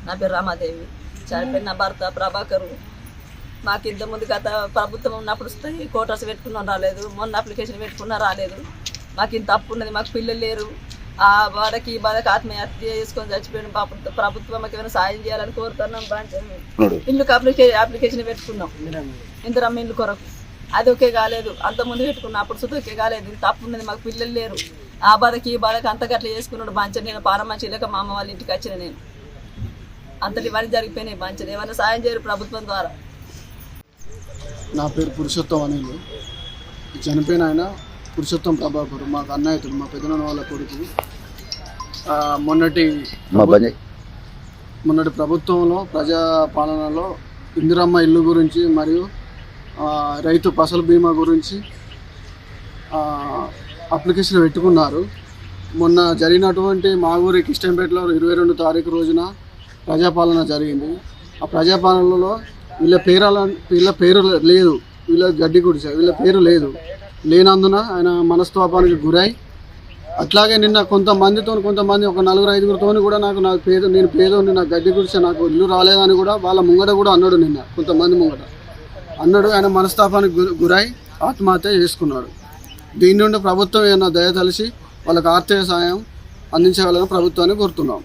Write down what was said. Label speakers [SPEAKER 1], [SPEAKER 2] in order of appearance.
[SPEAKER 1] నా పేరు రామాదేవి. చనిపోయిన నా భర్త ప్రభాకరు. మాకు ఇంతకుముందు గత ప్రభుత్వం ఉన్నప్పుడు కోటర్స్ పెట్టుకున్నాం, రాలేదు. మొన్న అప్లికేషన్ పెట్టుకున్నా రాలేదు. మాకు ఇంత అప్పు ఉన్నది, మాకు పిల్లలు లేరు. ఆ బాధకి ఈ బాధకి ఆత్మహత్య చేసుకొని చచ్చిపోయిన ప్రభుత్వం మాకు ఏమైనా సాయం చేయాలని కోరుతున్నాం. ఇల్లుకి అప్లికేషన్ పెట్టుకున్నాం, ఇందిరమ్మ ఇల్లు కొరకు. అది ఒకే కాలేదు. అంతకుముందు పెట్టుకున్నాం, అప్పుడు సుత ఒకే కాలేదు. ఇంత అప్పు ఉన్నది, మాకు పిల్లలు లేరు. ఆ బాధకి ఈ బాధకి అంతగా అట్లా చేసుకున్నాడు. బాంచని నేను పారమంచి లేక మా అమ్మ వాళ్ళ ఇంటికి వచ్చిన నేను. అంతటి పని జరిగిపోయినాయి. బాంచని ఏమైనా సాయం చేయరు ప్రభుత్వం ద్వారా.
[SPEAKER 2] నా పేరు పురుషోత్తం అనిల్. చనిపోయిన ఆయన పురుషోత్తం ప్రభాకర్, మాకు అన్నయ్యతుడు, మా పెద్దనాన్న వాళ్ళ కొడుకు. మొన్నటి ప్రభుత్వంలో ప్రజాపాలనలో ఇందిరమ్మ ఇల్లు గురించి మరియు రైతు ఫసల్ బీమా గురించి అప్లికేషన్ పెట్టుకున్నారు. మొన్న జరిగినటువంటి మా ఊరి కిష్టంపేటలో 22 తారీఖు రోజున ప్రజాపాలన జరిగింది. ఆ ప్రజాపాలనలో వీళ్ళ పేరు లేదు, వీళ్ళ గడ్డి గుడిసె, వీళ్ళ పేరు లేనందున ఆయన మనస్తాపానికి గురై, అట్లాగే నిన్న కొంతమంది ఒక 4-5 కూడా నేను పేదోని, నాకు గడ్డి గుడిసె, నాకు ఇల్లు రాలేదని కూడా వాళ్ళ ముంగట కూడా అన్నాడు. నిన్న కొంతమంది ముంగట అన్నాడు. ఆయన మనస్తాపానికి గురై ఆత్మహత్య చేసుకున్నాడు. దీని నుండి ప్రభుత్వం ఏమైనా దయ తలిసి వాళ్ళకి ఆర్థిక సాయం అందించగలని ప్రభుత్వాన్ని కోరుతున్నాం.